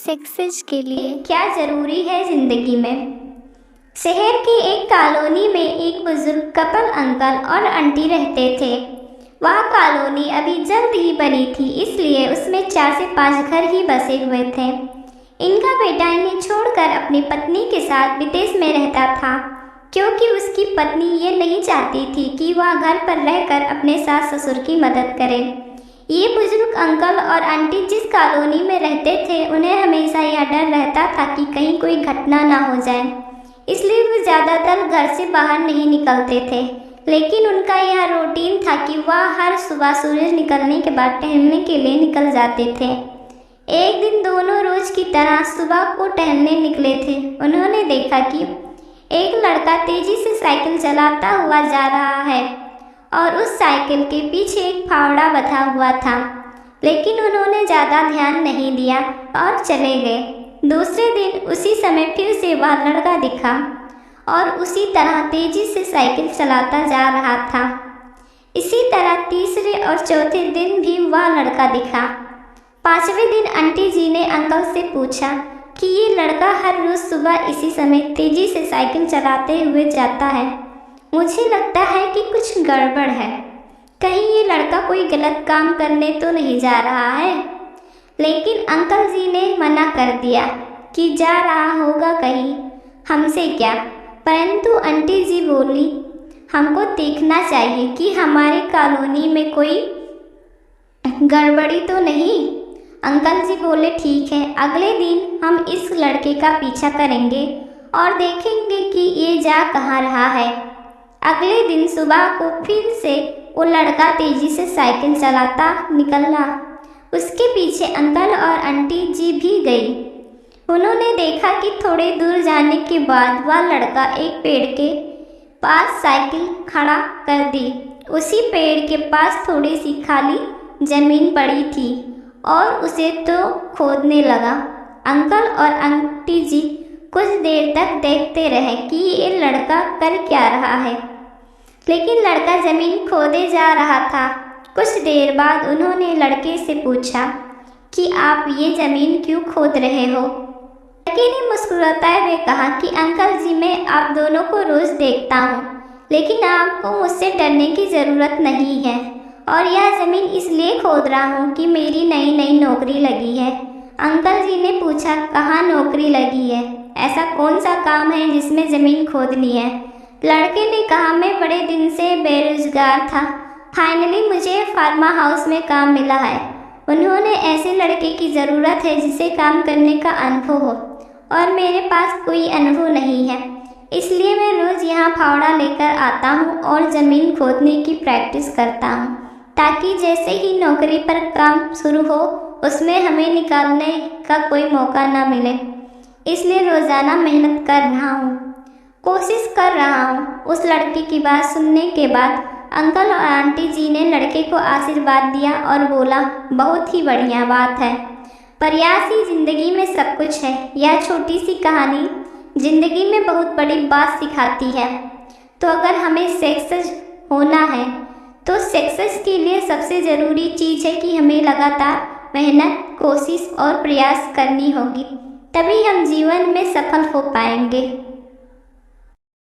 Success के लिए क्या ज़रूरी है ज़िंदगी में। शहर की एक कॉलोनी में एक बुजुर्ग कपल अंकल और आंटी रहते थे। वह कॉलोनी अभी जल्द ही बनी थी, इसलिए उसमें 4 से 5 घर ही बसे हुए थे। इनका बेटा इन्हें छोड़कर अपनी पत्नी के साथ विदेश में रहता था, क्योंकि उसकी पत्नी ये नहीं चाहती थी कि वह घर पर रहकर अपने सास ससुर की मदद करे। ये बुजुर्ग अंकल और आंटी जिस कॉलोनी में रहते थे, उन्हें हमेशा यह डर रहता था कि कहीं कोई घटना ना हो जाए, इसलिए वे ज़्यादातर घर से बाहर नहीं निकलते थे। लेकिन उनका यह रूटीन था कि वह हर सुबह सूरज निकलने के बाद टहलने के लिए निकल जाते थे। एक दिन दोनों रोज की तरह सुबह को टहलने निकले थे। उन्होंने देखा कि एक लड़का तेजी से साइकिल चलाता हुआ जा रहा है और उस साइकिल के पीछे एक फावड़ा बंधा हुआ था, लेकिन उन्होंने ज़्यादा ध्यान नहीं दिया और चले गए। दूसरे दिन उसी समय फिर से वह लड़का दिखा और उसी तरह तेजी से साइकिल चलाता जा रहा था। इसी तरह तीसरे और चौथे दिन भी वह लड़का दिखा। 5वें दिन आंटी जी ने अंकल से पूछा कि ये लड़का हर रोज़ सुबह इसी समय तेजी से साइकिल चलाते हुए जाता है। मुझे लगता है कि कुछ गड़बड़ है। कहीं ये लड़का कोई गलत काम करने तो नहीं जा रहा है। लेकिन अंकल जी ने मना कर दिया कि जा रहा होगा कहीं, हमसे क्या। परंतु आंटी जी बोली, हमको देखना चाहिए कि हमारी कॉलोनी में कोई गड़बड़ी तो नहीं। अंकल जी बोले, ठीक है, अगले दिन हम इस लड़के का पीछा करेंगे और देखेंगे कि ये जा कहाँ रहा है। अगले दिन सुबह को फिर से वो लड़का तेजी से साइकिल चलाता निकला। उसके पीछे अंकल और आंटी जी भी गई। उन्होंने देखा कि थोड़े दूर जाने के बाद वह लड़का एक पेड़ के पास साइकिल खड़ा कर दी। उसी पेड़ के पास थोड़ी सी खाली जमीन पड़ी थी और उसे तो खोदने लगा। अंकल और आंटी जी कुछ देर तक देखते रहे कि ये लड़का कर क्या रहा है, लेकिन लड़का जमीन खोदे जा रहा था। कुछ देर बाद उन्होंने लड़के से पूछा कि आप ये जमीन क्यों खोद रहे हो। लड़के ने मुस्कुराते हुए कहा कि अंकल जी, मैं आप दोनों को रोज़ देखता हूँ, लेकिन आपको मुझसे डरने की ज़रूरत नहीं है और यह ज़मीन इसलिए खोद रहा हूँ कि मेरी नई नई नौकरी लगी है। अंकल जी ने पूछा, कहाँ नौकरी लगी है? ऐसा कौन सा काम है जिसमें ज़मीन खोदनी है? लड़के ने कहा, मैं बड़े दिन से बेरोजगार था, फाइनली मुझे फार्मा हाउस में काम मिला है। उन्होंने ऐसे लड़के की ज़रूरत है जिसे काम करने का अनुभव हो, और मेरे पास कोई अनुभव नहीं है, इसलिए मैं रोज़ यहाँ फावड़ा लेकर आता हूँ और ज़मीन खोदने की प्रैक्टिस करता हूँ, ताकि जैसे ही नौकरी पर काम शुरू हो उसमें हमें निकालने का कोई मौका ना मिले। इसलिए रोज़ाना मेहनत कर रहा हूँ, कोशिश कर रहा हूँ। उस लड़के की बात सुनने के बाद अंकल और आंटी जी ने लड़के को आशीर्वाद दिया और बोला, बहुत ही बढ़िया बात है, प्रयास ही ज़िंदगी में सब कुछ है। यह छोटी सी कहानी ज़िंदगी में बहुत बड़ी बात सिखाती है। तो अगर हमें सक्सेस होना है तो सक्सेस के लिए सबसे ज़रूरी चीज़ है कि हमें लगातार मेहनत, कोशिश और प्रयास करनी होगी, तभी हम जीवन में सफल हो पाएंगे।